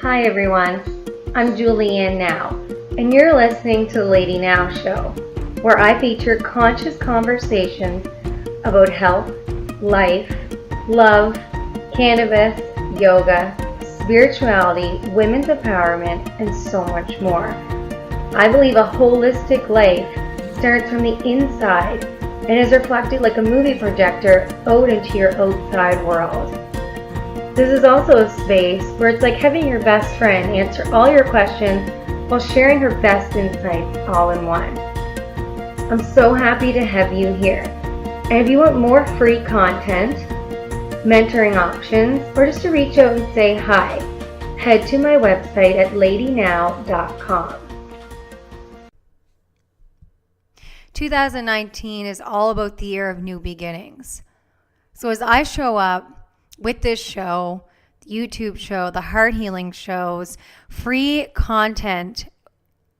Hi everyone, I'm Juliane Nowe, and you're listening to the LadyNowe Show, where I feature conscious conversations about health, life, love, cannabis, yoga, spirituality, women's empowerment, and so much more. I believe a holistic life starts from the inside and is reflected like a movie projector out into your outside world. This is also a space where it's like having your best friend answer all your questions while sharing her best insights all in one. I'm so happy to have you here. And if you want more free content, mentoring options, or just to reach out and say hi, head to my website at LadyNowe.com. 2019 is all about the year of new beginnings. So as I show up with this show, the YouTube show, the heart healing shows, free content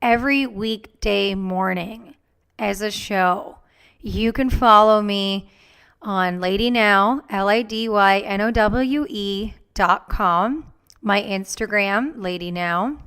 every weekday morning as a show, you can follow me on LadyNowe, LadyNowe.com, my Instagram, LadyNowe,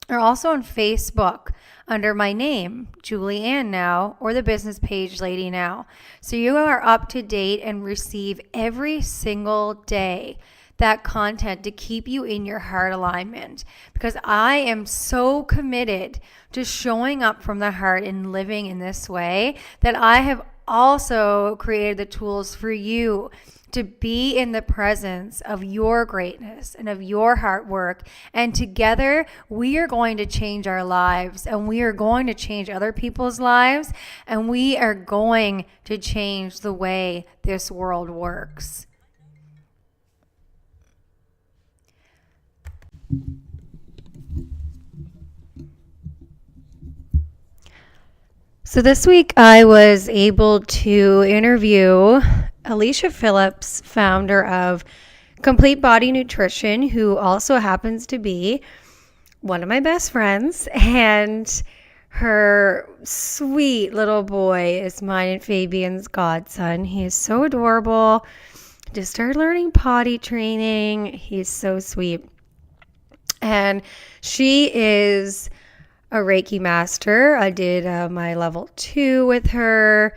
or also on Facebook under my name, Juliane Nowe, or the business page, LadyNowe. So you are up to date and receive every single day that content to keep you in your heart alignment, because I am so committed to showing up from the heart and living in this way that I have also created the tools for you to be in the presence of your greatness and of your heart work. And together we are going to change our lives, and we are going to change other people's lives, and we are going to change the way this world works. So this week I was able to interview Alicia Phillips, founder of Complete Body Nutrition, who also happens to be one of my best friends, and her sweet little boy is mine and Fabian's godson. He is so adorable. Just started learning potty training. He's so sweet. And she is a Reiki Master. I did my level 2 with her.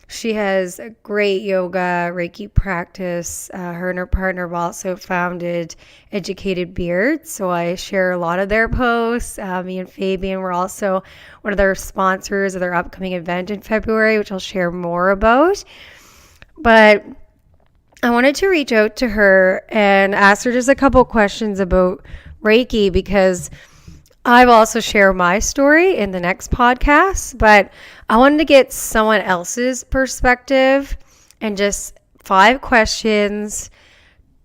She has a great yoga, Reiki practice. Her and her partner have also founded Educated Beards, so I share a lot of their posts. Me and Fabian were also one of their sponsors of their upcoming event in February, which I'll share more about. But I wanted to reach out to her and ask her just a couple questions about Reiki, because I've also shared my story in the next podcast, but I wanted to get someone else's perspective and just 5 questions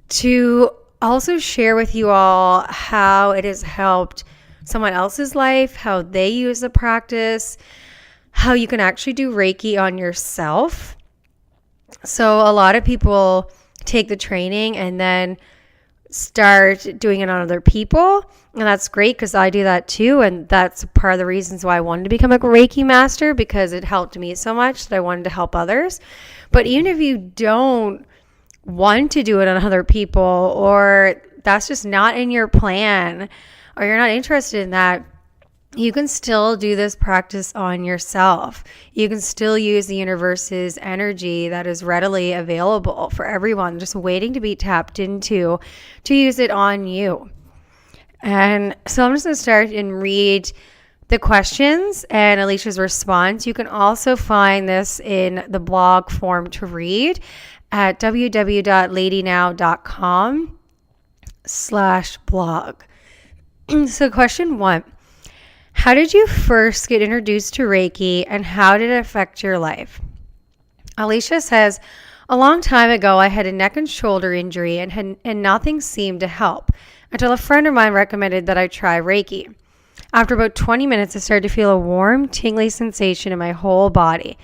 to also share with you all how it has helped someone else's life, how they use the practice, how you can actually do Reiki on yourself. So a lot of people take the training and then start doing it on other people, and that's great because I do that too, and that's part of the reasons why I wanted to become a Reiki Master, because it helped me so much that I wanted to help others. But even if you don't want to do it on other people, or that's just not in your plan, or you're not interested in that, you can still do this practice on yourself. You can still use the universe's energy that is readily available for everyone, just waiting to be tapped into, to use it on you. And so I'm just going to start and read the questions and Alicia's response. You can also find this in the blog form to read at www.ladynowe.com/blog. So question 1. How did you first get introduced to Reiki, and how did it affect your life? Alicia says, a long time ago, I had a neck and shoulder injury and nothing seemed to help until a friend of mine recommended that I try Reiki. After about 20 minutes, I started to feel a warm, tingly sensation in my whole body.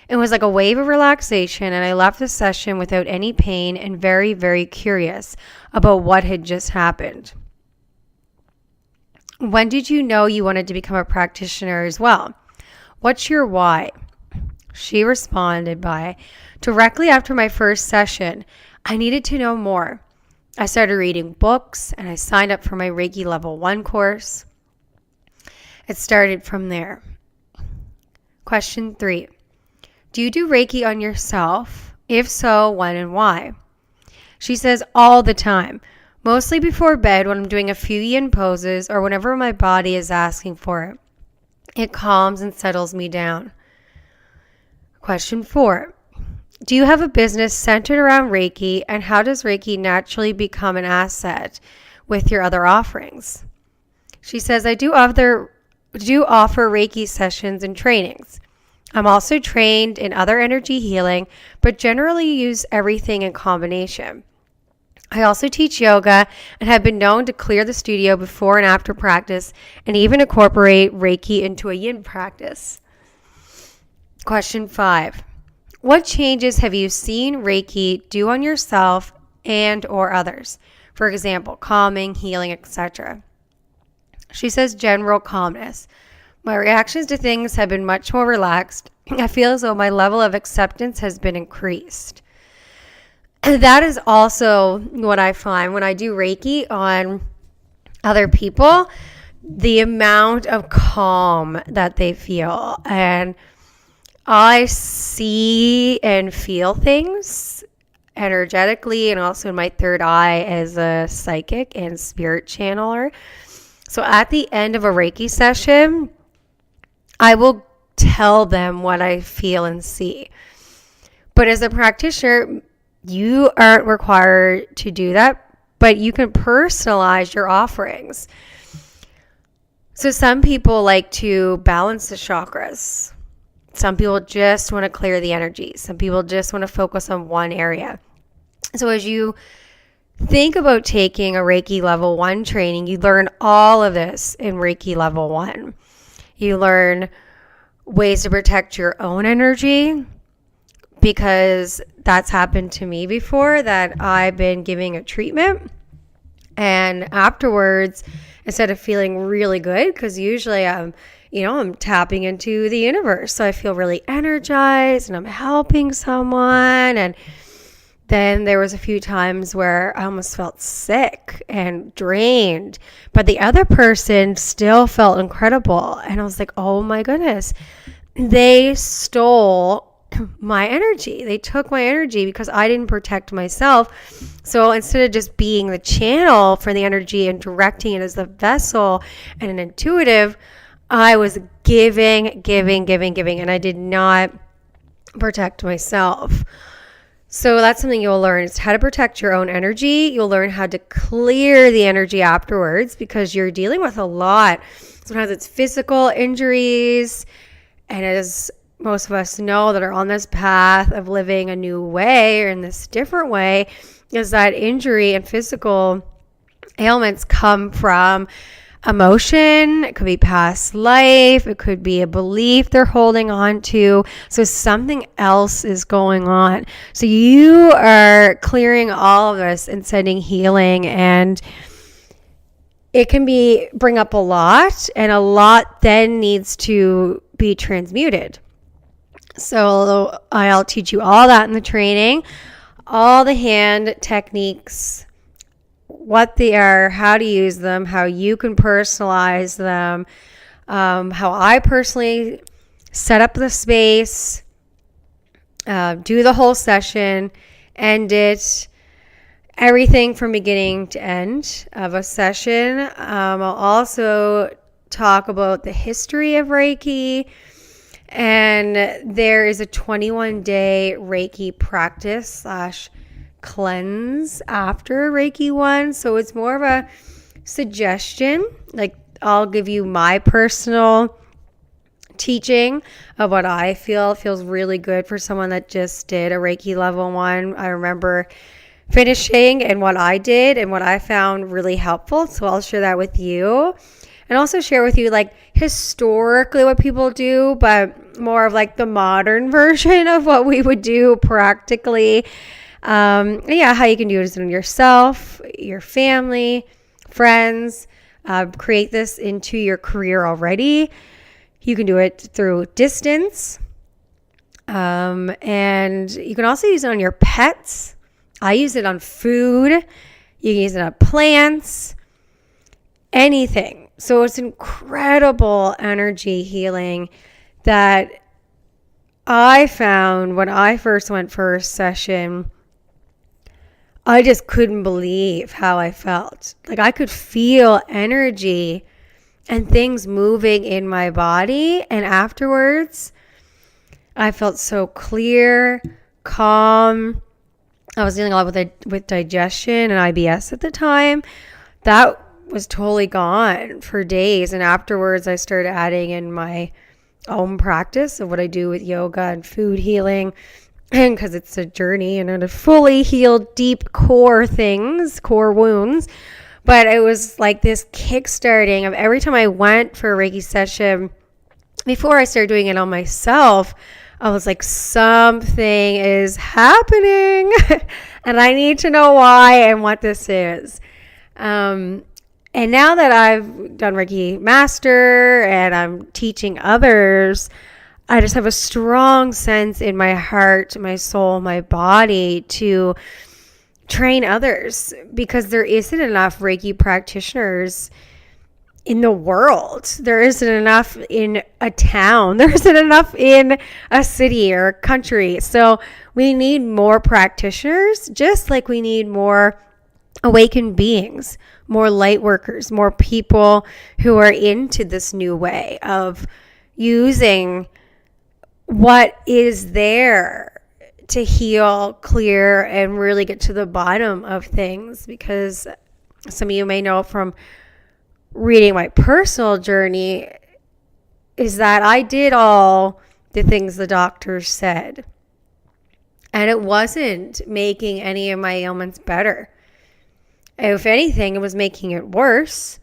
It was like a wave of relaxation, and I left the session without any pain and very, very curious about what had just happened. When did you know you wanted to become a practitioner as well? What's your why? She responded by, directly after my first session, I needed to know more. I started reading books and I signed up for my Reiki Level 1 course. It started from there. Question 3. Do you do Reiki on yourself? If so, when and why? She says all the time, mostly before bed when I'm doing a few yin poses or whenever my body is asking for it. It calms and settles me down. Question 4. Do you have a business centered around Reiki, and how does Reiki naturally become an asset with your other offerings? She says, I do offer Reiki sessions and trainings. I'm also trained in other energy healing, but generally use everything in combination. I also teach yoga and have been known to clear the studio before and after practice and even incorporate Reiki into a yin practice. Question 5. What changes have you seen Reiki do on yourself and or others? For example, calming, healing, etc. She says general calmness. My reactions to things have been much more relaxed. I feel as though my level of acceptance has been increased. And that is also what I find when I do Reiki on other people, the amount of calm that they feel. And I see and feel things energetically and also in my third eye as a psychic and spirit channeler. So at the end of a Reiki session, I will tell them what I feel and see. But as a practitioner, you aren't required to do that, but you can personalize your offerings. So some people like to balance the chakras. Some people just want to clear the energy. Some people just want to focus on one area. So as you think about taking a Reiki Level 1 training, you learn all of this in Reiki Level 1. You learn ways to protect your own energy, because that's happened to me before, that I've been giving a treatment and afterwards, instead of feeling really good, because usually I'm tapping into the universe, so I feel really energized and I'm helping someone, and then there was a few times where I almost felt sick and drained, but the other person still felt incredible. And I was like, oh my goodness, they stole my energy. They took my energy because I didn't protect myself. So instead of just being the channel for the energy and directing it as the vessel and an intuitive, I was giving, and I did not protect myself. So that's something you'll learn, is how to protect your own energy. You'll learn how to clear the energy afterwards, because you're dealing with a lot. Sometimes it's physical injuries, and as most of us know that are on this path of living a new way or in this different way, is that injury and physical ailments come from emotion. It could be past life. It could be a belief they're holding on to. So something else is going on. So you are clearing all of this and sending healing, and it can bring up a lot, and a lot then needs to be transmuted. So I'll teach you all that in the training, all the hand techniques, what they are, how to use them, how you can personalize them, how I personally set up the space, do the whole session, end it, everything from beginning to end of a session. I'll also talk about the history of Reiki, and there is a 21-day Reiki practice / cleanse after Reiki 1. So it's more of a suggestion. Like, I'll give you my personal teaching of what I feel feels really good for someone that just did a Reiki Level 1. I remember finishing and what I did and what I found really helpful. So I'll share that with you, and also share with you like historically what people do, but more of like the modern version of what we would do practically. How you can do it on yourself, your family, friends. Create this into your career already. You can do it through distance. And you can also use it on your pets. I use it on food. You can use it on plants, anything. So it's incredible energy healing that I found when I first went for a session. I just couldn't believe how I felt. Like I could feel energy and things moving in my body. And afterwards, I felt so clear, calm. I was dealing a lot with digestion and IBS at the time. That was totally gone for days. And afterwards, I started adding in my own practice of what I do with yoga and food healing. And because it's a journey and to fully heal deep core wounds. But it was like this kickstarting of every time I went for a Reiki session, before I started doing it on myself, I was like, something is happening and I need to know why and what this is. And now that I've done Reiki Master and I'm teaching others, I just have a strong sense in my heart, my soul, my body to train others, because there isn't enough Reiki practitioners in the world. There isn't enough in a town. There isn't enough in a city or a country. So we need more practitioners, just like we need more awakened beings, more light workers, more people who are into this new way of using what is there to heal, clear, and really get to the bottom of things. Because some of you may know from reading my personal journey is that I did all the things the doctors said, and it wasn't making any of my ailments better. If anything, it was making it worse,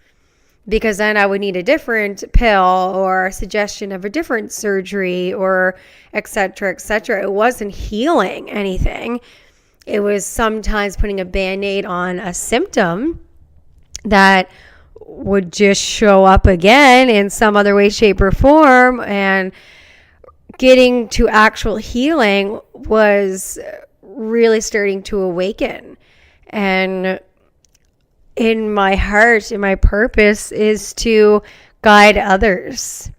because then I would need a different pill or a suggestion of a different surgery or et cetera, et cetera. It wasn't healing anything. It was sometimes putting a Band-Aid on a symptom that would just show up again in some other way, shape, or form. And getting to actual healing was really starting to awaken. And in my heart, in my purpose is to guide others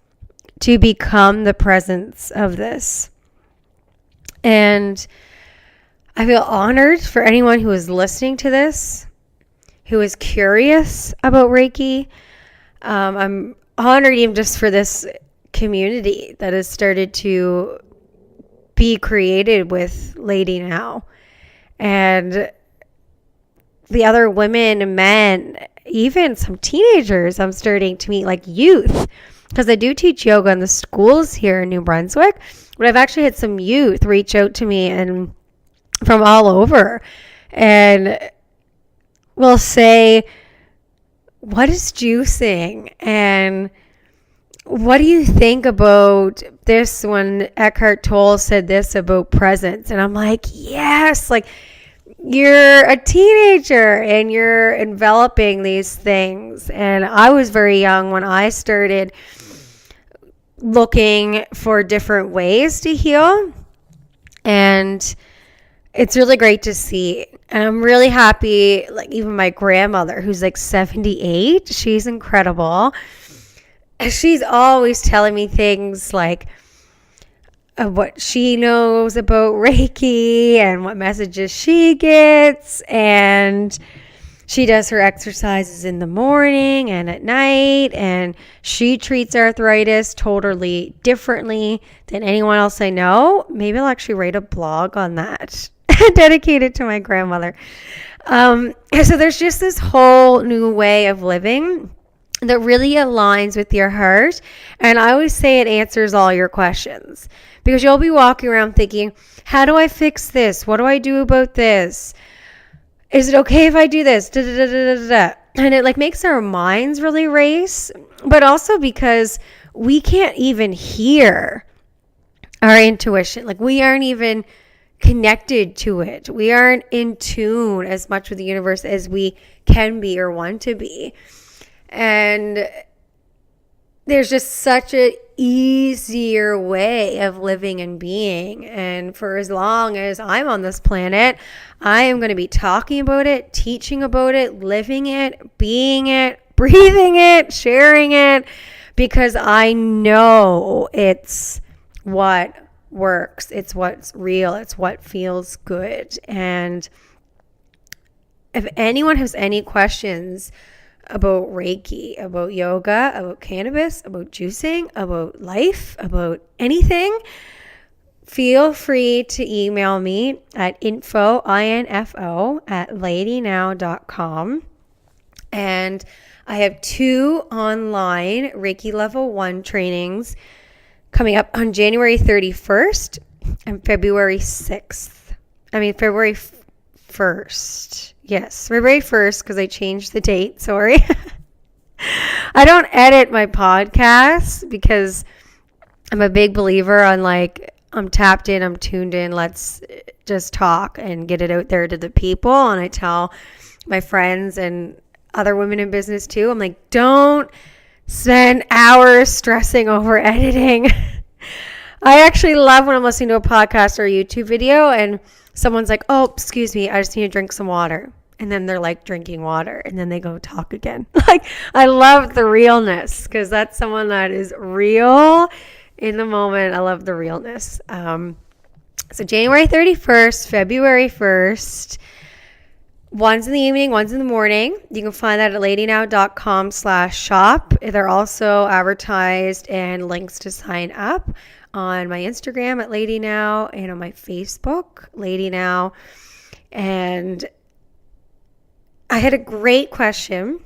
to become the presence of this. And I feel honored for anyone who is listening to this, who is curious about Reiki. I'm honored even just for this community that has started to be created with LadyNowe. And the other women and men, even some teenagers, I'm starting to meet, like youth, because I do teach yoga in the schools here in New Brunswick, but I've actually had some youth reach out to me and from all over and will say, what is juicing? And what do you think about this when Eckhart Tolle said this about presence? And I'm like, yes, like, you're a teenager and you're enveloping these things. And I was very young when I started looking for different ways to heal. And it's really great to see. And I'm really happy, like even my grandmother, who's like 78, she's incredible. She's always telling me things like what she knows about Reiki and what messages she gets. And she does her exercises in the morning and at night. And she treats arthritis totally differently than anyone else I know. Maybe I'll actually write a blog on that dedicated to my grandmother. So there's just this whole new way of living that really aligns with your heart. And I always say it answers all your questions, because you'll be walking around thinking, how do I fix this? What do I do about this? Is it okay if I do this? Da, da, da, da, da, da. And it like makes our minds really race, but also because we can't even hear our intuition. Like we aren't even connected to it. We aren't in tune as much with the universe as we can be or want to be. And there's just such a easier way of living and being. And for as long as I'm on this planet, I am going to be talking about it, teaching about it, living it, being it, breathing it, sharing it, because I know it's what works. It's what's real. It's what feels good. And if anyone has any questions about Reiki, about yoga, about cannabis, about juicing, about life, about anything, feel free to email me at info at ladynowe.com. And I have 2 online Reiki Level 1 trainings coming up on January 31st and February 1st. Yes, February 1st, because I changed the date. Sorry. I don't edit my podcast because I'm a big believer on I'm tapped in, I'm tuned in. Let's just talk and get it out there to the people. And I tell my friends and other women in business too, I'm like, don't spend hours stressing over editing. I actually love when I'm listening to a podcast or a YouTube video and someone's like, oh, excuse me, I just need to drink some water. And then they're drinking water and then they go talk again. I love the realness because that's someone that is real in the moment. I love the realness. So January 31st, February 1st, one's in the evening, one's in the morning. You can find that at ladynowe.com/shop. They're also advertised and links to sign up on my Instagram at LadyNowe and on my Facebook, LadyNowe. And I had a great question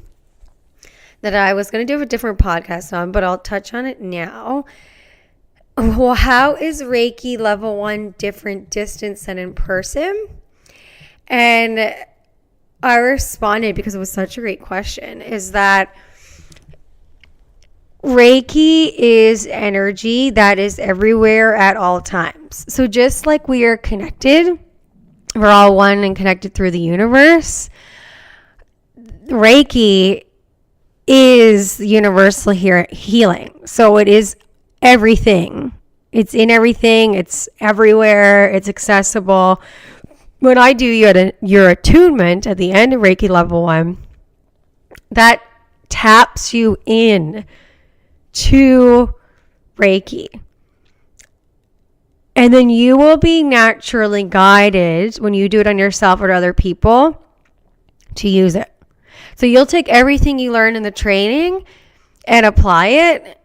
that I was going to do a different podcast on, but I'll touch on it now. Well, how is Reiki Level 1 different distance than in person? And I responded because it was such a great question, is that Reiki is energy that is everywhere at all times. So just like we are connected, we're all one and connected through the universe. Reiki is universal healing. So it is everything. It's in everything. It's everywhere. It's accessible. When I do your attunement at the end of Reiki Level 1, that taps you in to Reiki. And then you will be naturally guided when you do it on yourself or other people to use it. So you'll take everything you learn in the training and apply it,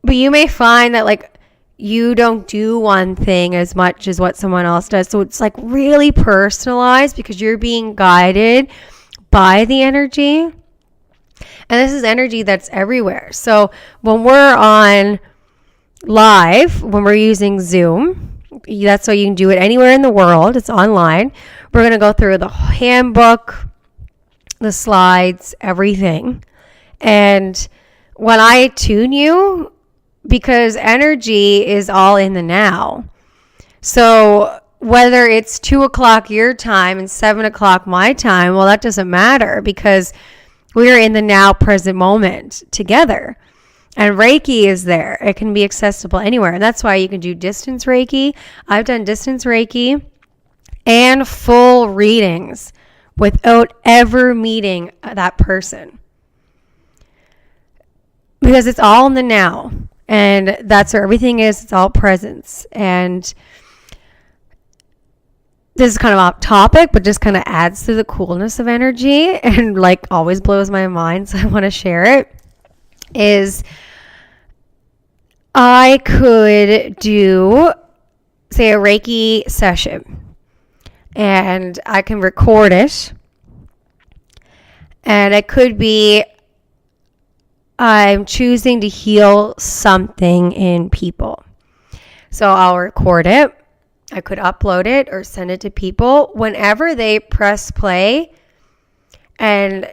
but you may find that you don't do one thing as much as what someone else does. So it's really personalized because you're being guided by the energy. And this is energy that's everywhere. So when we're on live, when we're using Zoom, that's why you can do it anywhere in the world. It's online. We're going to go through the handbook, the slides, everything. And when I tune you, because energy is all in the now. So whether it's 2:00 your time and 7:00 my time, well, that doesn't matter because we're in the now present moment together. And Reiki is there. It can be accessible anywhere. And that's why you can do distance Reiki. I've done distance Reiki and full readings without ever meeting that person. Because it's all in the now. And that's where everything is. It's all presence. And this is kind of off topic, but just kind of adds to the coolness of energy and always blows my mind. So I want to share it. Is I could do, say, a Reiki session and I can record it. And it could be I'm choosing to heal something in people. So I'll record it. I could upload it or send it to people. Whenever they press play and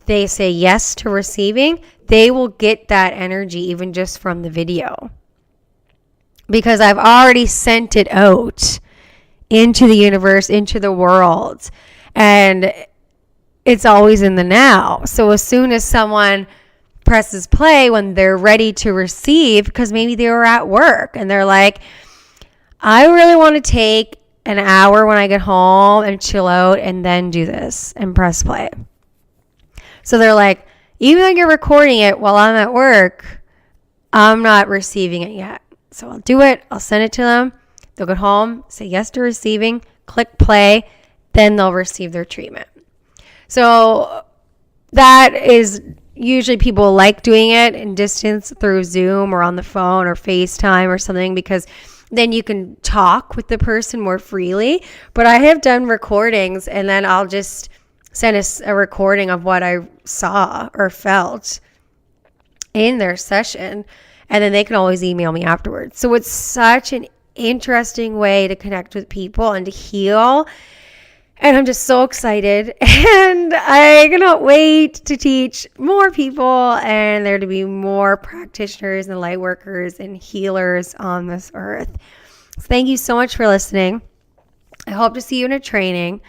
they say yes to receiving, they will get that energy even just from the video. Because I've already sent it out into the universe, into the world. And it's always in the now. So as soon as someone presses play when they're ready to receive, because maybe they were at work and they're like, I really want to take an hour when I get home and chill out and then do this, and press play. So they're like, even though you're recording it while I'm at work, I'm not receiving it yet. So I'll do it. I'll send it to them. They'll get home, say yes to receiving, click play, then they'll receive their treatment. So that is usually people like doing it in distance through Zoom or on the phone or FaceTime or something, because then you can talk with the person more freely. But I have done recordings, and then I'll just send a recording of what I saw or felt in their session, and then they can always email me afterwards. So it's such an interesting way to connect with people and to heal. And I'm just so excited, and I cannot wait to teach more people and there to be more practitioners and light workers and healers on this earth. So thank you so much for listening. I hope to see you in a training,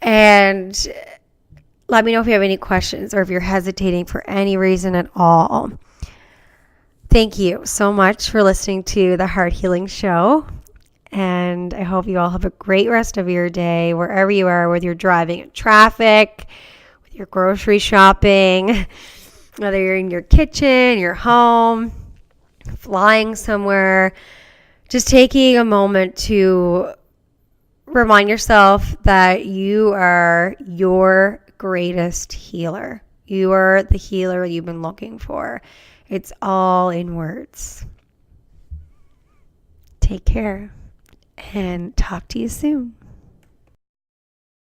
and let me know if you have any questions or if you're hesitating for any reason at all. Thank you so much for listening to the Heart Healing Show. And I hope you all have a great rest of your day, wherever you are, whether you're driving in traffic, with your grocery shopping, whether you're in your kitchen, your home, flying somewhere. Just taking a moment to remind yourself that you are your greatest healer. You are the healer you've been looking for. It's all in words. Take care. And talk to you soon.